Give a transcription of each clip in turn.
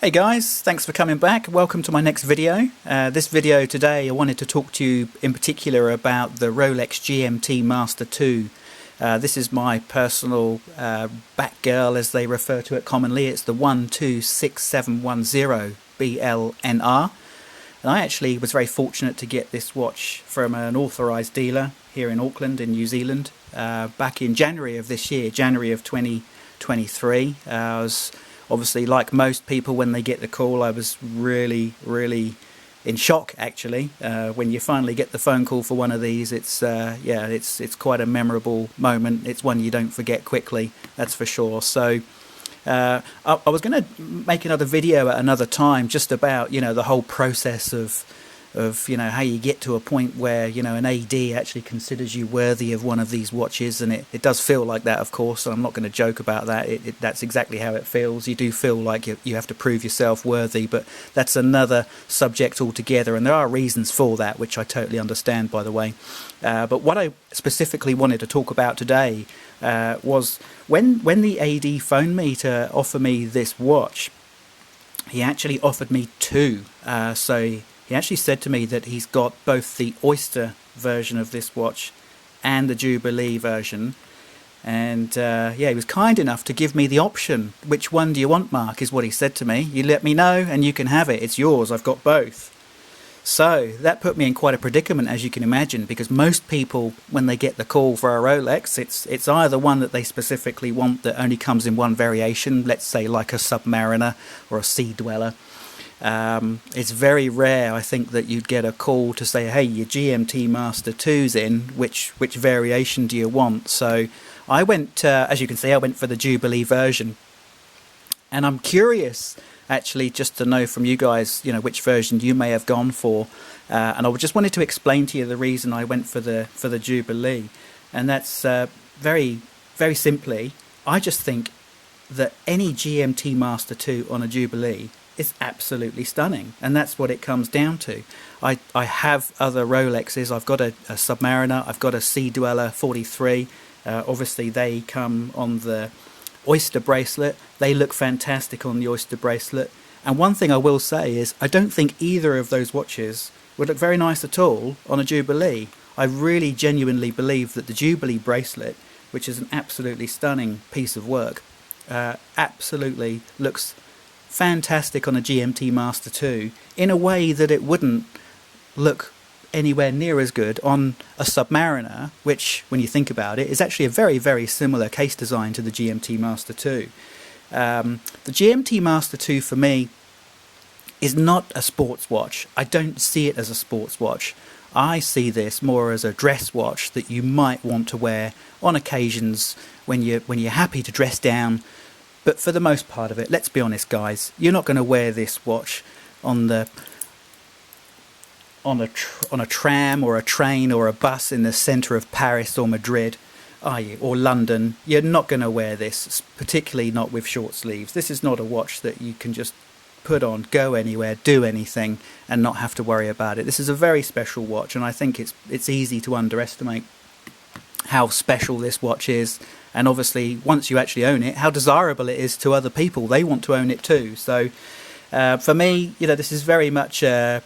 Hey guys, thanks for coming back. Welcome to my next video. This video today I wanted to talk to you in particular about the Rolex GMT Master 2. This is my personal Batgirl, as they refer to it commonly. It's the 126710 BLNR. And I actually was very fortunate to get this watch from an authorised dealer here in Auckland in New Zealand back in January of this year, January of 2023. I was obviously, like most people, when they get the call, I was really in shock actually. When you finally get the phone call for one of these, it's quite a memorable moment. It's one you don't forget quickly, that's for sure. So I was going to make another video at another time just about, you know, the whole process of you know, how you get to a point where, you know, an AD actually considers you worthy of one of these watches. And it does feel like that, of course, and I'm not going to joke about that. That's exactly how it feels. You do feel like you have to prove yourself worthy, but that's another subject altogether, and there are reasons for that, which I totally understand, by the way. But what I specifically wanted to talk about today was when the AD phoned me to offer me this watch, he actually offered me two. So he actually said to me that he's got both the Oyster version of this watch and the Jubilee version. And yeah, he was kind enough to give me the option. Which one do you want, Mark, is what he said to me. You let me know and you can have it. It's yours. I've got both. So that put me in quite a predicament, as you can imagine, because most people, when they get the call for a Rolex, it's either one that they specifically want that only comes in one variation, let's say like a Submariner or a Sea Dweller. It's very rare, I think, that you'd get a call to say, hey, your GMT Master 2's in, which variation do you want? So I went, as you can see, I went for the Jubilee version. And I'm curious, actually, just to know from you guys, you know, which version you may have gone for. And I just wanted to explain to you the reason I went for the Jubilee. And that's very simply, I just think that any GMT Master 2 on a Jubilee is absolutely stunning, and that's what it comes down to. I have other Rolexes. I've got a Submariner, I've got a Sea Dweller 43. Obviously they come on the Oyster bracelet. They look fantastic on the Oyster bracelet, and one thing I will say is I don't think either of those watches would look very nice at all on a Jubilee. I really genuinely believe that the Jubilee bracelet, which is an absolutely stunning piece of work, absolutely looks fantastic on a GMT Master 2 in a way that it wouldn't look anywhere near as good on a Submariner, which, when you think about it, is actually a very similar case design to the GMT Master 2. The GMT Master 2 for me is not a sports watch. I don't see it as a sports watch. I see this more as a dress watch that you might want to wear on occasions when you're happy to dress down. But for the most part of it, let's be honest, guys, you're not going to wear this watch on a tram or a train or a bus in the centre of Paris or Madrid, are you? Or London. You're not going to wear this, particularly not with short sleeves. This is not a watch that you can just put on, go anywhere, do anything, and not have to worry about it. This is a very special watch, and I think it's easy to underestimate how special this watch is. And obviously, once you actually own it, how desirable it is to other people. They want to own it too. So for me, you know, this is very much a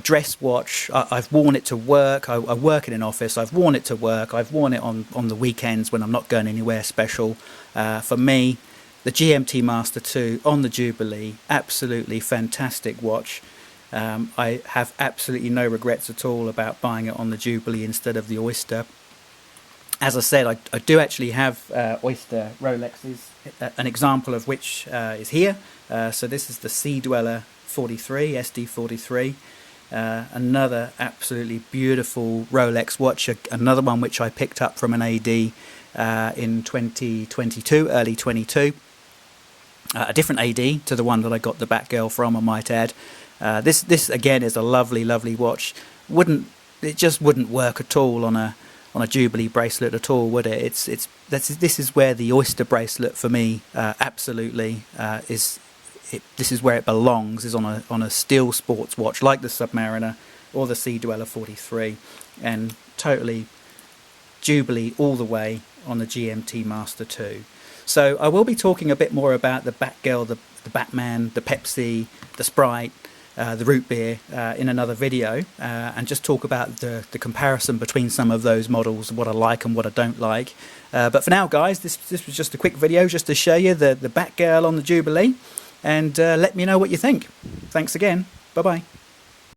dress watch. I've worn it to work. I work in an office. I've worn it to work. I've worn it on the weekends when I'm not going anywhere special. For me, the GMT Master 2 on the Jubilee, absolutely fantastic watch. I have absolutely no regrets at all about buying it on the Jubilee instead of the Oyster. As I said, I do actually have Oyster Rolexes, an example of which is here. So this is the Sea Dweller 43, SD43. Another absolutely beautiful Rolex watch, another one which I picked up from an AD in 2022, early 22. A different AD to the one that I got the Batgirl from, I might add. This again is a lovely watch. It just wouldn't work at all on a Jubilee bracelet at all, would it? This is where the Oyster bracelet for me absolutely is. This is where it belongs, is on a steel sports watch like the Submariner or the Sea Dweller 43, and totally Jubilee all the way on the GMT Master 2. So I will be talking a bit more about the Batgirl, the Batman, the Pepsi, the Sprite, the root beer in another video, and just talk about the comparison between some of those models, what I like and what I don't like. But for now, guys, this was just a quick video just to show you the Batgirl on the Jubilee, and let me know what you think. Thanks again. Bye bye.